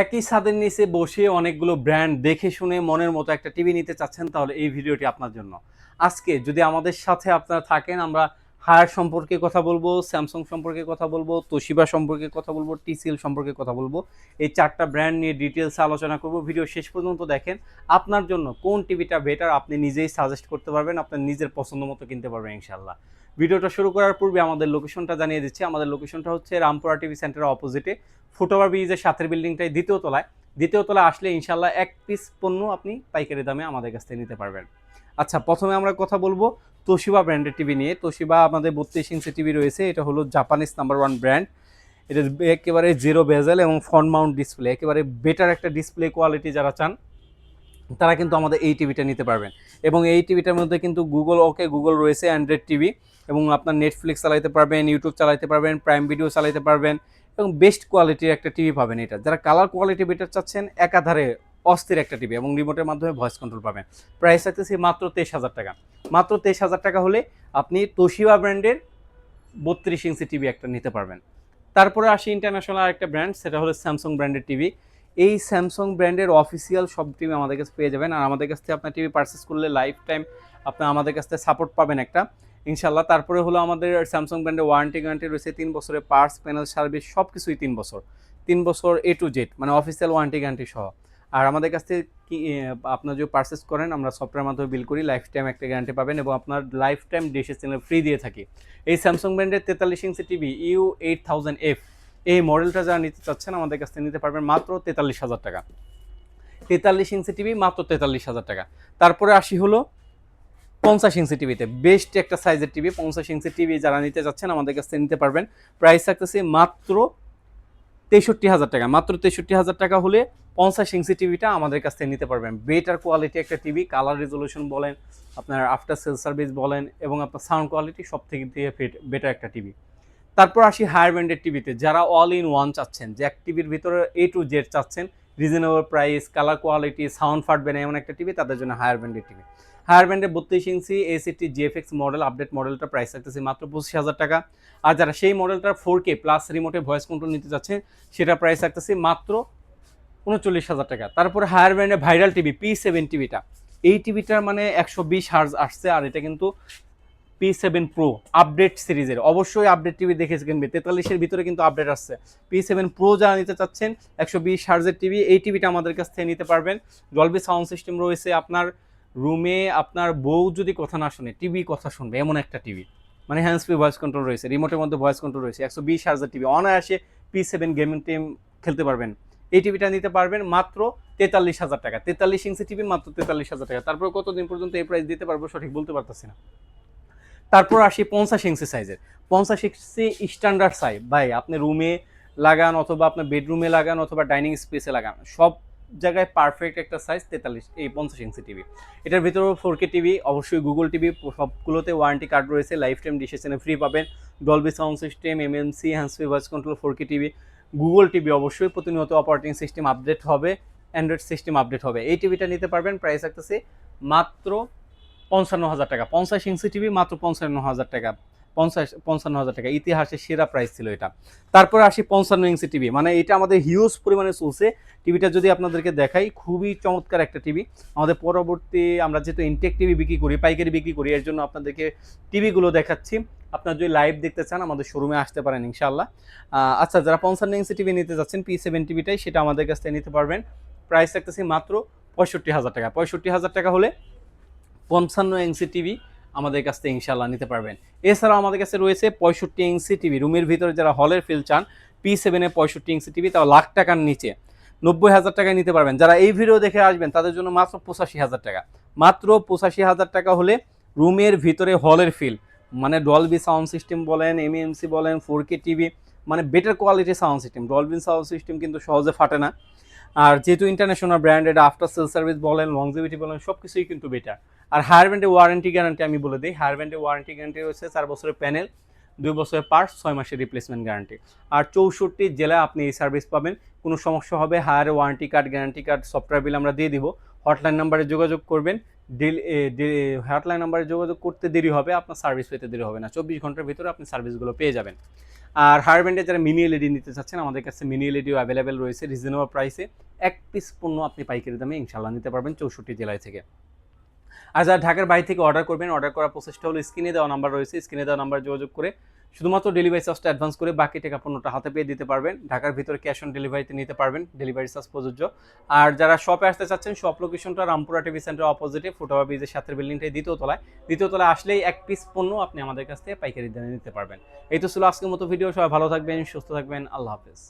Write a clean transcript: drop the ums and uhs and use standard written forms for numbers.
একই ছাদের নিচে বসে অনেকগুলো ব্র্যান্ড দেখে শুনে মনের মতো একটা টিভি নিতে চাচ্ছেন, তাহলে এই ভিডিওটি আপনার জন্য। আজকে যদি আমাদের সাথে আপনারা থাকেন, আমরা হায়ার সম্পর্কে কথা বলবো, স্যামসাং সম্পর্কে কথা বলবো, তোশিবা সম্পর্কে কথা বলবো, টিসিএল সম্পর্কে কথা বলবো। এই চারটা ব্র্যান্ড নিয়ে ডিটেলসে আলোচনা করব। ভিডিও শেষ পর্যন্ত দেখেন। আপনার জন্য কোন টিভিটা বেটার আপনি নিজেই সাজেস্ট করতে পারবেন, আপনার নিজের পছন্দ মতো কিনতে পারবেন ইনশাল্লাহ। ভিডিওটা শুরু করার পূর্বে আমাদের লোকেশনটা জানিয়ে দিচ্ছি। আমাদের লোকেশনটা হচ্ছে রামপুরা টিভি সেন্টারের অপোজিটে, ফুটওভার ব্রিজের সাথের বিল্ডিংটাই দ্বিতীয় তলায় আসলে ইনশাল্লাহ এক পিস পণ্য আপনি পাইকারি দামে আমাদের কাছ থেকে নিতে পারবেন। আচ্ছা, প্রথমে আমরা কথা বলবো তোশিবা ব্র্যান্ডের টিভি নিয়ে। তোশিবা আমাদের 32 ইঞ্চি টিভি রয়েছে। এটা হলো জাপানিজ নাম্বার 1 ব্র্যান্ড। এটা একেবারে জিরো বেজেল এবং ফ্রন্ট মাউন্ট ডিসপ্লে, একেবারে বেটার একটা ডিসপ্লে কোয়ালিটি যারা চান তারা কিন্তু আমাদের এই টিভিটা নিতে পারবেন। এবং এই টিভিটার মধ্যে কিন্তু গুগল রয়েছে, অ্যান্ড্রয়েড টিভি, এবং আপনার নেটফ্লিক্স চালাতে পারবেন, ইউটিউব চালাতে পারবেন, প্রাইম ভিডিও চালাতে পারবেন, এবং বেস্ট কোয়ালিটির একটা টিভি পাবেন। এটা যারা কালার কোয়ালিটি বেটার চাচ্ছেন, একাধারে অস্থির একটা টিভি, এবং রিমোটের মাধ্যমে ভয়েস কন্ট্রোল পাবেন। প্রাইস থাকতেছে মাত্র 23,000 টাকা। মাত্র 23,000 টাকা হলে আপনি তোশিবা ব্র্যান্ডের 32 ইঞ্চি টিভি একটা নিতে পারবেন। তারপরে আসি ইন্টারন্যাশনাল একটা ব্র্যান্ড, সেটা হলো স্যামসাং ব্র্যান্ডের টিভি। এই স্যামসাং ব্র্যান্ডের অফিসিয়াল সব টিভি আমাদের কাছে পেয়ে যাবেন। আর আমাদের কাছ থেকে আপনার টিভি পারচেস করলে লাইফ টাইম আপনার আমাদের কাছ থেকে সাপোর্ট পাবেন একটা, ইনশাল্লাহ। তারপরে হলো আমাদের স্যামসাং ব্র্যান্ডের ওয়ারেন্টি গ্যারান্টি রয়েছে 3 বছরের, পার্টস প্যানেল সার্ভিস সব কিছুই 3 বছর। 3 বছর A to Z, মানে অফিসিয়াল ওয়ারেন্টি গ্যারান্টি সহ। আর আমাদের কাছ থেকে কি আপনার যদি পারচেস করেন, আমরা সফটওয়্যার মাধ্যমে বিল করি, লাইফ টাইম একটা গ্যারান্টি পাবেন, এবং আপনার লাইফ টাইম ডিশের চ্যানেল ফ্রি দিয়ে থাকি। এই স্যামসাং ব্র্যান্ডের 43 ইঞ্চি টিভি U8000F, এই মডেলটা যারা নিতে চাচ্ছেন আমাদের কাছ থেকে নিতে পারবেন মাত্র 43,000 টাকা। 43 ইঞ্চি টিভি মাত্র 43,000 টাকা। তারপরে আসি হলো 50 ইঞ্চি টিভিতে, বেস্ট একটা সাইজের টিভি। 50 ইঞ্চি টিভি যারা নিতে চাচ্ছেন আমাদের কাছ থেকে নিতে পারবেন। প্রাইস থাকতেছে মাত্র 63,000 টাকা। মাত্র 63,000 টাকা হলে 50 ইঞ্চি টিভিটা আমাদের কাছ থেকে নিতে পারবেন। বেটার কোয়ালিটি একটা টিভি, কালার রেজলিউশন বলেন, আপনার আফটার সেল সার্ভিস বলেন, এবং আপনার সাউন্ড কোয়ালিটি সব থেকে বেটার একটা টিভি। তারপর আসি হায়ার ব্র্যান্ডের টিভিতে, যারা অল ইন ওয়ান চাচ্ছেন, যে এক টিভির ভিতরে A to Z চাচ্ছেন, reasonable price, colour quality, sound ফাটবে না এমন একটা টিভি, তাদের জন্য হায়ার ব্র্যান্ডের টিভি। হায়ার ব্র্যান্ডের 32 ইঞ্চি A60 GFX মডেল, আপডেট মডেলটা প্রাইস থাকতেছে মাত্র 25,000 টাকা। আর যারা সেই মডেলটার 4K প্লাস রিমোটে ভয়েস কন্ট্রোল নিতে যাচ্ছেন, সেটা প্রাইস থাকতেছে মাত্র 39,000 টাকা। তারপরে হায়ার ব্র্যান্ডের ভাইরাল টিভি P7 টিভিটা, এই টিভিটার মানে 120 হার্জ আসছে, আর এটা কিন্তু P7 Pro আপডেট সিরিজের। অবশ্যই আপডেট টিভি দেখে কিনবে, 43-এর ভিতরে কিন্তু আপডেট আসছে। P7 Pro যারা নিতে চাচ্ছেন, 120 হার্জের টিভি, এই টিভিটা আমাদের কাছ থেকে নিতে পারবেন। ডলবি সাউন্ড সিস্টেম রয়েছে, আপনার রুমে আপনার বউ যদি কথা না শুনে, টিভি কথা শুনবে এমন একটা টিভি, মানে হ্যান্ডস ফ্রি ভয়েস কন্ট্রোল রয়েছে, রিমোটের মধ্যে ভয়েস কন্ট্রোল রয়েছে। 120 হার্জের টিভি, অনায়াসে P7 গেমিং টিম খেলতে পারবেন। এই টিভিটা নিতে পারবেন মাত্র 43,000 টাকা। 43 ইঞ্চি টিভি মাত্র 43,000 টাকা। তারপর কতদিন পর্যন্ত এই প্রাইস দিতে পারবো সঠিক বলতে পারতেছি না। তারপর আসি 50 ইঞ্চি সাইজের। 50 ইঞ্চি স্ট্যান্ডার্ড সাইজ, ভাই আপনি রুমে লাগান, অথবা আপনার বেডরুমে লাগান, অথবা ডাইনিং স্পেসে লাগান, সব জায়গায় পারফেক্ট একটা সাইজ 50 ইঞ্চি টিভি। এটার ভিতরেও 4K টিভি, অবশ্যই গুগল টিভি, সবগুলোতে ওয়ারেন্টি কার্ড রয়েছে, লাইফ টাইম ডিশের চ্যানেল ফ্রি পাবেন, Dolby sound system, MMC, hands free voice control, 4K TV, Google TV. অবশ্যই প্রতিনিয়ত অপারেটিং সিস্টেম আপডেট হবে, অ্যান্ড্রয়েড সিস্টেম আপডেট হবে। এই টিভিটা নিতে পারবেন। প্রাইস থাকতেছে মাত্র 55,000 টাকা। 50 ইঞ্চি টিভি মাত্র 55,000 টাকা। 55,000 টাকা, ইতিহাসের সেরা প্রাইস ছিল এটা। তারপর আসি 55 ইঞ্চি টিভি, মানে এটা আমাদের হিউজ পরিমাণে চলছে। টিভিটা যদি আপনাদেরকে দেখাই, খুবই চমৎকার একটা টিভি। আমাদের পরবর্তী, আমরা যেহেতু ইনটেক টিভি বিক্রি করি, পাইকারি বিক্রি করি, এর জন্য আপনাদেরকে টিভিগুলো দেখাচ্ছি। আপনার যদি লাইভ দেখতে চান আমাদের শোরুমে আসতে পারেন ইনশাল্লাহ। আচ্ছা, যারা 55 ইঞ্চি টিভি নিতে যাচ্ছেন, P7 টিভিটাই, সেটা আমাদের কাছ থেকে নিতে পারবেন। প্রাইস রাখতেছি মাত্র 65,000 টাকা। 65,000 টাকা হলে 55 ইঞ্চি টিভি আমাদের কাছ থেকে ইনশাল্লাহ নিতে পারবেন। এছাড়াও আমাদের কাছে রয়েছে 65 ইঞ্চি টিভি, রুমের ভিতরে যারা হলের ফিল চান, P7 65 ইঞ্চি টিভি, তাও লাখ টাকার নিচে 90,000 টাকায় নিতে পারবেন। যারা এই ভিডিও দেখে আসবেন তাদের জন্য মাত্র 85,000 টাকা। মাত্র 85,000 টাকা হলে রুমের ভিতরে হলের ফিল, মানে ডলবি সাউন্ড সিস্টেম বলেন, MMC বলেন, 4K টিভি, মানে বেটার কোয়ালিটির sound system. Dolby sound system কিন্তু সহজে ফাটে না। আর যেহেতু ইন্টারন্যাশনাল ব্র্যান্ড, এটা আফটার সেল সার্ভিস বলেন, লংজিভিটি বলেন, সব কিছুই কিন্তু বেটার। আর হায়ার ব্র্যান্ডের ওয়ারেন্টি গ্যারান্টি আমি বলে দিই, হায়ার ব্র্যান্ডের ওয়ারেন্টি গ্যারান্টি রয়েছে 4 বছরের প্যানেল, 2 বছরের পার্টস, 6 মাসের রিপ্লেসমেন্ট গ্যারান্টি। আর 64 জেলায় আপনি এই সার্ভিস পাবেন। কোনো সমস্যা হবে, higher warranty card, guarantee card, software bill আমরা দিয়ে দিব। হটলাইন নাম্বারে যোগাযোগ করবেন। হটলাইন নাম্বারে যোগাযোগ করতে দেরি হবে, আপনার সার্ভিস পেতে দেরি হবে না, 24 ঘন্টার ভিতরে আপনি সার্ভিসগুলো পেয়ে যাবেন। আর হায়ার ব্যান্ডে যারা মিনি এলইডি নিতে চাচ্ছেন, আমাদের কাছে মিনি এলইডিও অ্যাভেলেবেল রয়েছে রিজনেবল প্রাইসে। এক পিস পণ্য আপনি পাইকারি দামে ইনশাল্লাহ নিতে পারবেন 64 জেলায় থেকে। আর যারা ঢাকার বাইরে থেকে অর্ডার করবেন, অর্ডার করার প্রসেসটা হলো স্ক্রিনে দেওয়া নাম্বার রয়েছে, স্ক্রিনে দেওয়া নাম্বার যোগাযোগ করে শুধুমাত্র ডেলিভারি চার্জটা অ্যাডভান্স করে বাকি টাকা পণ্যটা হাতে পেয়ে দিতে পারবেন। ঢাকার ভিতরে ক্যাশ অন ডেলিভারিতে নিতে পারবেন, ডেলিভারি চার্জ প্রযোজ্য। আর যারা শপে আসতে চাচ্ছেন, শপ লোকেশনটা রামপুরা টিভি সেন্টার অপোজিটে ফুটওভার ব্রিজের সাথের বিল্ডিংটাই দ্বিতীয় তলায় আসলেই এক পিস পণ্য আপনি আমাদের কাছ থেকে পাইকারি দামে নিতে পারবেন। এই তো ছিল আজকের মতো ভিডিও। সবাই ভালো থাকবেন, সুস্থ থাকবেন, আল্লাহ হাফেজ।